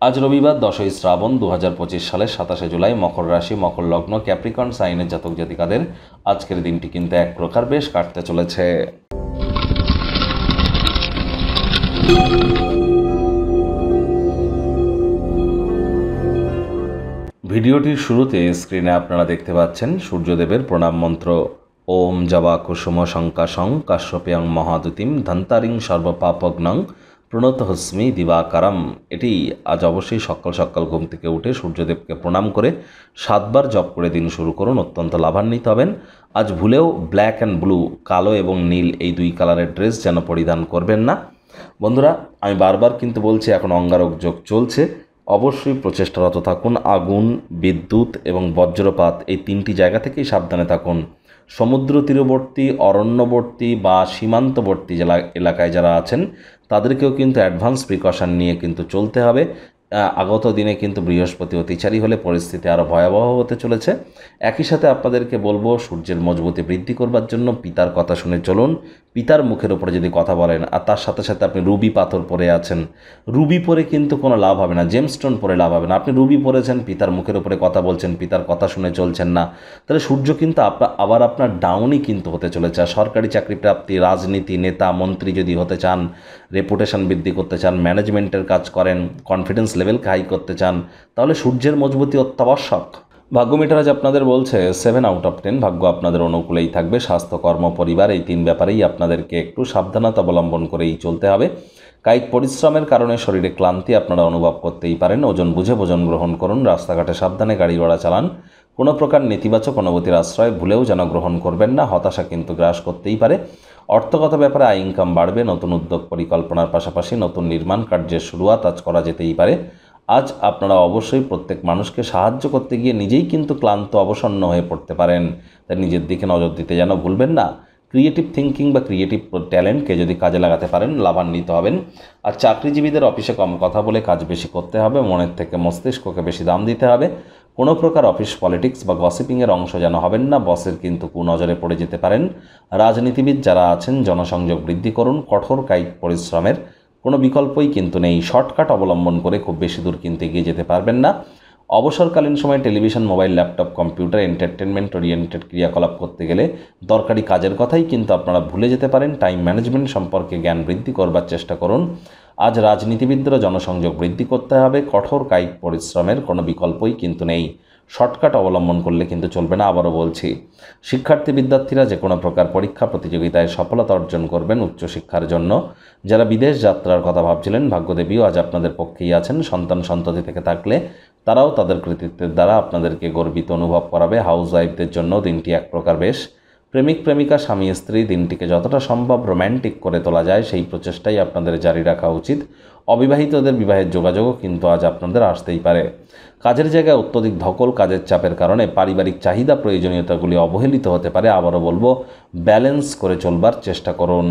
আজ রবিবার 10ই শ্রাবণ 2025 সালের 27শে জুলাই। মকর রাশি, মকর লগ্ন, ক্যাপ্রিকর্ন সাইনের জাতক জাতিকাদের আজকের দিনটি কিন্তু এক প্রকার বেশ কাটতে চলেছে। ভিডিওটির শুরুতে স্ক্রিনে আপনারা দেখতে পাচ্ছেন সূর্যদেবের প্রণাম মন্ত্র। ওম জবা কুসুম শঙ্কাশং কাশ্যপেয়ং মহাদুতিম ধন্তারিং সর্বপাপগ্নং প্রণতহস্মি দিবাকারম। এটি আজ অবশ্যই সকাল সকাল ঘুম থেকে উঠে সূর্যদেবকে প্রণাম করে 7বার জপ করে দিন শুরু করুন, অত্যন্ত লাভান্বিত হবেন। আজ ভুলেও ব্ল্যাক অ্যান্ড ব্লু, কালো এবং নীল, এই দুই কালারের ড্রেস যেন পরিধান করবেন না। বন্ধুরা, আমি বারবার কিন্তু বলছি, এখন অঙ্গারক যোগ চলছে, অবশ্যই প্রচেষ্টারত থাকুন। আগুন, বিদ্যুৎ এবং বজ্রপাত, এই তিনটি জায়গা থেকেই সাবধানে থাকুন। সমুদ্র তীরবর্তী, অরণ্যবর্তী বা সীমান্তবর্তী এলাকায় যারা আছেন তাদেরকেও কিন্তু অ্যাডভান্স প্রিকশন নিয়ে কিন্তু চলতে হবে। আগত দিনে কিন্তু বৃহস্পতি অতিচারী হলে পরিস্থিতি আরও ভয়াবহ হতে চলেছে। একই সাথে আপনাদেরকে বলবো, সূর্যের মজবুতি বৃদ্ধি করবার জন্য পিতার কথা শুনে চলুন। পিতার মুখের উপরে যদি কথা বলেন আর তার সাথে সাথে আপনি রুবি পাথর পরে আছেন, রুবি পরে কিন্তু কোনো লাভ হবে না, জেমস্টোন পরে লাভ হবে না। আপনি রুবি পরেছেন, পিতার মুখের উপরে কথা বলছেন, পিতার কথা শুনে চলছেন না, তাহলে সূর্য কিন্তু আবার আপনার ডাউনই কিন্তু হতে চলেছে। সরকারি চাকরি প্রাপ্তি, রাজনীতি, নেতা মন্ত্রী যদি হতে চান, রেপুটেশন বৃদ্ধি করতে চান, ম্যানেজমেন্টের কাজ করেন, কনফিডেন্স লেভেলকে হাই করতে চান, তাহলে সূর্যের মজবুতি অত্যাবশ্যক। ভাগ্য মিটার আজ আপনাদের বলছে 7 আউট অফ 10, ভাগ্য আপনাদের অনুকূলেই থাকবে। স্বাস্থ্য, কর্ম, পরিবার, এই তিন ব্যাপারেই আপনাদেরকে একটু সাবধানতা অবলম্বন করেই চলতে হবে। কায়িক পরিশ্রমের কারণে শরীরে ক্লান্তি আপনারা অনুভব করতেই পারেন। ওজন বুঝে ভোজন গ্রহণ করুন। রাস্তাঘাটে সাবধানে গাড়ি ঘোড়া চালান। কোনো প্রকার নেতিবাচক অনুভূতির আশ্রয় ভুলেও যেন গ্রহণ করবেন না, হতাশা কিন্তু গ্রাস করতেই পারে। অর্থগত ব্যাপারে আয় ইনকাম বাড়বে। নতুন উদ্যোগ পরিকল্পনার পাশাপাশি নতুন নির্মাণ কার্যের শুরুয়াত আজ করা যেতেই পারে। আজ আপনারা অবশ্যই প্রত্যেক মানুষকে সাহায্য করতে গিয়ে নিজেই কিন্তু ক্লান্ত, অবসন্ন হয়ে পড়তে পারেন, তাই নিজের দিকে নজর দিতে যেন ভুলবেন না। ক্রিয়েটিভ থিঙ্কিং বা ক্রিয়েটিভ ট্যালেন্টকে যদি কাজে লাগাতে পারেন, লাভান্বিত হবেন। আর চাকরিজীবীদের অফিসে কম কথা বলে কাজ বেশি করতে হবে, মনের থেকে মস্তিষ্ককে বেশি দাম দিতে হবে। কোনো প্রকার অফিস পলিটিক্স বা গসিপিংয়ের অংশ যেন হবেন না, বসের কিন্তু কুনজরে পড়ে যেতে পারেন। রাজনীতিবিদ যারা আছেন, জনসংযোগ বৃদ্ধি করুন। কঠোর কায়িক পরিশ্রমের কোনো বিকল্পই কিন্তু নেই। শর্টকাট অবলম্বন করে খুব বেশি দূর কিন্তু এগিয়ে যেতে পারবেন না। অবসরকালীন সময় television, mobile, laptop, computer, entertainment oriented ক্রিয়াকলাপ করতে গেলে দরকারি কাজের কথাই কিন্তু আপনারা ভুলে যেতে পারেন। টাইম ম্যানেজমেন্ট সম্পর্কে জ্ঞান বৃদ্ধি করবার চেষ্টা করুন। আজ রাজনীতিবিদরা জনসংযোগ বৃদ্ধি করতে হবে। কঠোর কায়িক পরিশ্রমের কোনো বিকল্পই কিন্তু নেই। শর্টকাট অবলম্বন করলে কিন্তু চলবে না। আবারও বলছি, শিক্ষার্থী বিদ্যার্থীরা যে কোনো প্রকার পরীক্ষা প্রতিযোগিতায় সফলতা অর্জন করবেন উচ্চশিক্ষার জন্য। যারা বিদেশ যাত্রার কথা ভাবছিলেন, ভাগ্যদেবীও আজ আপনাদের পক্ষেই আছেন। সন্তান সন্ততি থেকে থাকলে তারাও তাদের কৃতিত্বের দ্বারা আপনাদেরকে গর্বিত অনুভব করাবে। হাউস ওয়াইফদের জন্য দিনটি এক প্রকার বেশ। প্রেমিক প্রেমিকা, স্বামী স্ত্রী, দিনটিকে যতটা সম্ভব রোম্যান্টিক করে তোলা যায় সেই প্রচেষ্টাই আপনাদের জারি রাখা উচিত। অবিবাহিতদের বিবাহের যোগাযোগও কিন্তু আজ আপনাদের আসতেই পারে। কাজের জায়গায় অত্যধিক ধকল, কাজের চাপের কারণে পারিবারিক চাহিদা প্রয়োজনীয়তাগুলি অবহেলিত হতে পারে। আবারও বলবো, ব্যালেন্স করে চলবার চেষ্টা করুন।